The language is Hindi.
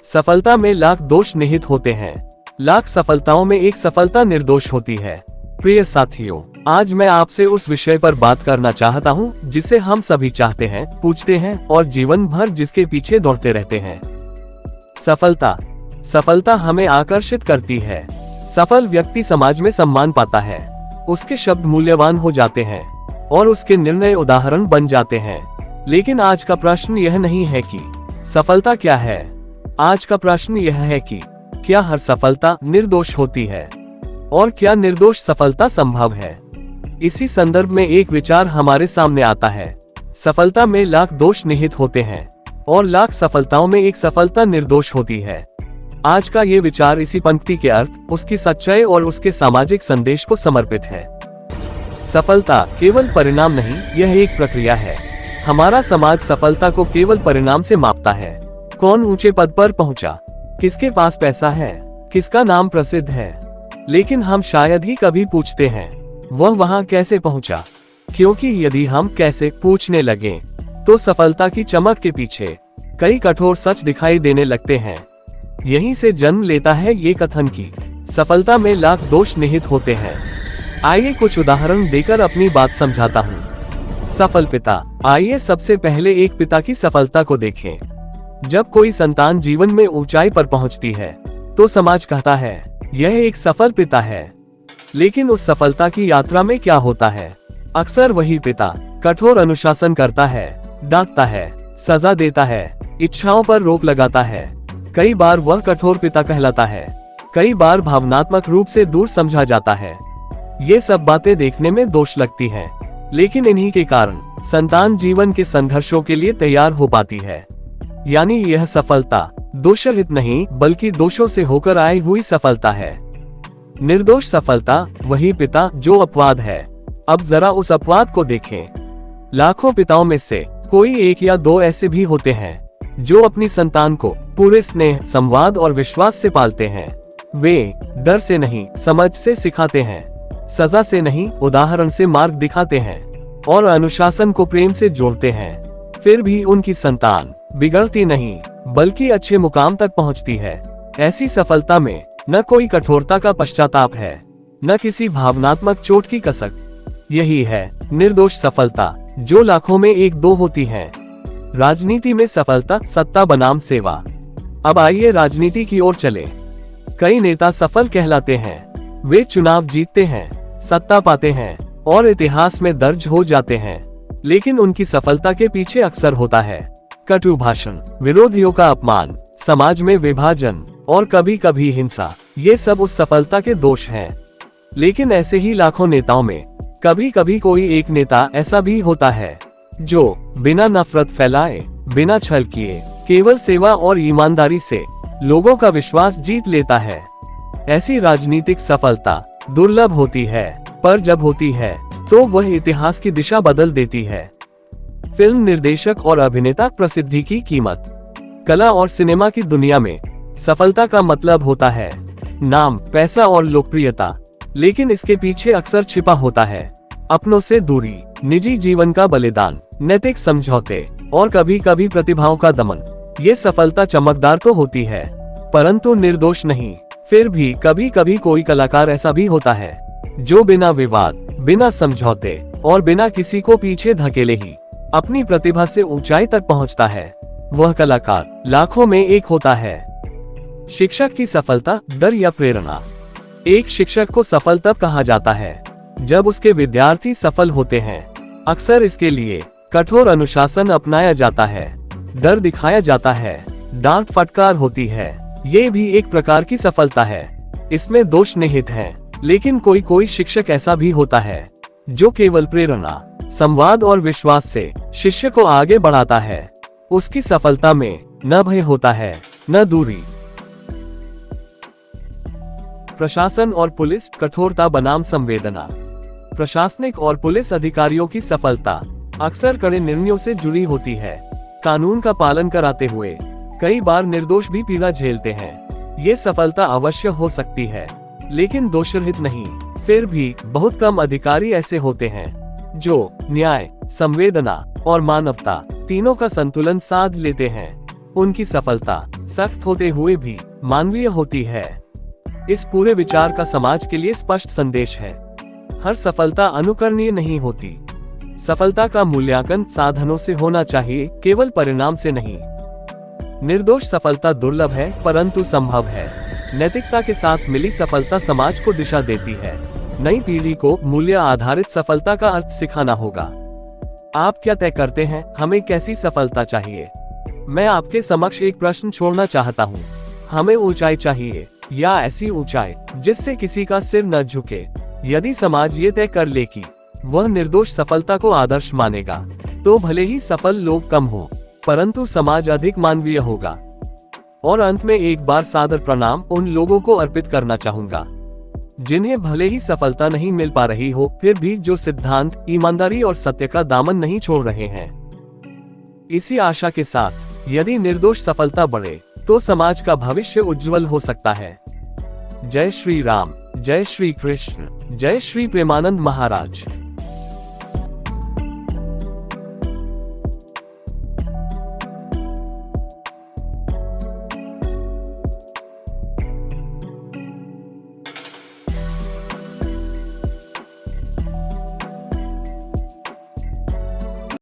सफलता में लाख दोष निहित होते हैं, लाख सफलताओं में एक सफलता निर्दोष होती है। प्रिय साथियों, आज मैं आपसे उस विषय पर बात करना चाहता हूँ जिसे हम सभी चाहते हैं, पूछते हैं और जीवन भर जिसके पीछे दौड़ते रहते हैं। सफलता। सफलता हमें आकर्षित करती है। सफल व्यक्ति समाज में सम्मान पाता है, उसके शब्द मूल्यवान हो जाते हैं और उसके निर्णय उदाहरण बन जाते हैं। लेकिन आज का प्रश्न यह नहीं है कि सफलता क्या है। आज का प्रश्न यह है कि क्या हर सफलता निर्दोष होती है और क्या निर्दोष सफलता संभव है। इसी संदर्भ में एक विचार हमारे सामने आता है। सफलता में लाख दोष निहित होते हैं और लाख सफलताओं में एक सफलता निर्दोष होती है। आज का ये विचार इसी पंक्ति के अर्थ, उसकी सच्चाई और उसके सामाजिक संदेश को समर्पित है। सफलता केवल परिणाम नहीं, यह एक प्रक्रिया है। हमारा समाज सफलता को केवल परिणाम से मापता है। कौन ऊंचे पद पर पहुंचा, किसके पास पैसा है, किसका नाम प्रसिद्ध है। लेकिन हम शायद ही कभी पूछते हैं वह वहां कैसे पहुंचा, क्योंकि यदि हम कैसे पूछने लगे तो सफलता की चमक के पीछे कई कठोर सच दिखाई देने लगते हैं। यहीं से जन्म लेता है ये कथन कि सफलता में लाख दोष निहित होते हैं। आइए कुछ उदाहरण देकर अपनी बात समझाता हूँ। सफल पिता। आइए सबसे पहले एक पिता की सफलता को देखें। जब कोई संतान जीवन में ऊंचाई पर पहुंचती है तो समाज कहता है यह एक सफल पिता है। लेकिन उस सफलता की यात्रा में क्या होता है? अक्सर वही पिता कठोर अनुशासन करता है, डांटता है, सजा देता है, इच्छाओं पर रोक लगाता है। कई बार वह कठोर पिता कहलाता है, कई बार भावनात्मक रूप से दूर समझा जाता है। ये सब बातें देखने में दोष लगती हैं, लेकिन इन्हीं के कारण संतान जीवन के संघर्षों के लिए तैयार हो पाती है। यानी यह सफलता दोषरहित नहीं बल्कि दोषों से होकर आई हुई सफलता है। निर्दोष सफलता वही पिता जो अपवाद है। अब जरा उस अपवाद को देखें। लाखों पिताओं में से कोई एक या दो ऐसे भी होते हैं जो अपनी संतान को पूरे स्नेह, संवाद और विश्वास से पालते हैं। वे डर से नहीं, समझ से सिखाते हैं, सजा से नहीं, उदाहरण से मार्ग दिखाते हैं और अनुशासन को प्रेम से जोड़ते हैं। फिर भी उनकी संतान बिगड़ती नहीं बल्कि अच्छे मुकाम तक पहुंचती है। ऐसी सफलता में न कोई कठोरता का पश्चाताप है, न किसी भावनात्मक चोट की कसक। यही है निर्दोष सफलता, जो लाखों में एक दो होती है। राजनीति में सफलता, सत्ता बनाम सेवा। अब आइए राजनीति की ओर चले। कई नेता सफल कहलाते हैं। वे चुनाव जीतते हैं, सत्ता पाते हैं और इतिहास में दर्ज हो जाते हैं। लेकिन उनकी सफलता के पीछे अक्सर होता है कटु भाषण, विरोधियों का अपमान, समाज में विभाजन और कभी कभी हिंसा। ये सब उस सफलता के दोष हैं। लेकिन ऐसे ही लाखों नेताओं में कभी कभी कोई एक नेता ऐसा भी होता है जो बिना नफरत फैलाए, बिना छल किए, केवल सेवा और ईमानदारी से लोगों का विश्वास जीत लेता है। ऐसी राजनीतिक सफलता दुर्लभ होती है, पर जब होती है तो वह इतिहास की दिशा बदल देती है। फिल्म निर्देशक और अभिनेता। प्रसिद्धि की कीमत। कला और सिनेमा की दुनिया में सफलता का मतलब होता है नाम, पैसा और लोकप्रियता। लेकिन इसके पीछे अक्सर छिपा होता है अपनों से दूरी, निजी जीवन का बलिदान, नैतिक समझौते और कभी कभी प्रतिभाओं का दमन। ये सफलता चमकदार तो होती है परंतु निर्दोष नहीं। फिर भी कभी कभी कोई कलाकार ऐसा भी होता है जो बिना विवाद, बिना समझौते और बिना किसी को पीछे धकेले ही अपनी प्रतिभा से ऊंचाई तक पहुंचता है। वह कलाकार लाखों में एक होता है। शिक्षक की सफलता, डर या प्रेरणा। एक शिक्षक को सफल तब कहा जाता है जब उसके विद्यार्थी सफल होते हैं। अक्सर इसके लिए कठोर अनुशासन अपनाया जाता है, डर दिखाया जाता है, डांट फटकार होती है। ये भी एक प्रकार की सफलता है, इसमें दोष निहित हैं। लेकिन कोई कोई शिक्षक ऐसा भी होता है जो केवल प्रेरणा, संवाद और विश्वास से शिष्य को आगे बढ़ाता है। उसकी सफलता में न भय होता है, न दूरी। प्रशासन और पुलिस। कठोरता बनाम संवेदना। प्रशासनिक और पुलिस अधिकारियों की सफलता अक्सर कड़े निर्णयों से जुड़ी होती है। कानून का पालन कराते हुए कई बार निर्दोष भी पीड़ा झेलते हैं। ये सफलता अवश्य हो सकती है लेकिन दोषरहित नहीं। फिर भी बहुत कम अधिकारी ऐसे होते हैं जो न्याय, संवेदना और मानवता तीनों का संतुलन साध लेते हैं। उनकी सफलता सख्त होते हुए भी मानवीय होती है। इस पूरे विचार का समाज के लिए स्पष्ट संदेश है। हर सफलता अनुकरणीय नहीं होती। सफलता का मूल्यांकन साधनों से होना चाहिए, केवल परिणाम से नहीं। निर्दोष सफलता दुर्लभ है परंतु संभव है। नैतिकता के साथ मिली सफलता समाज को दिशा देती है। नई पीढ़ी को मूल्य आधारित सफलता का अर्थ सिखाना होगा। आप क्या तय करते हैं, हमें कैसी सफलता चाहिए? मैं आपके समक्ष एक प्रश्न छोड़ना चाहता हूँ। हमें ऊंचाई चाहिए या ऐसी ऊंचाई जिससे किसी का सिर न झुके? यदि समाज ये तय कर ले कि वह निर्दोष सफलता को आदर्श मानेगा, तो भले ही सफल लोग कम हो, परंतु समाज अधिक मानवीय होगा। और अंत में एक बार सादर प्रणाम उन लोगों को अर्पित करना चाहूंगा जिन्हें भले ही सफलता नहीं मिल पा रही हो, फिर भी जो सिद्धांत, ईमानदारी और सत्य का दामन नहीं छोड़ रहे हैं। इसी आशा के साथ यदि निर्दोष सफलता बढ़े तो समाज का भविष्य उज्जवल हो सकता है। जय श्री राम, जय श्री कृष्ण, जय श्री प्रेमानंद महाराज।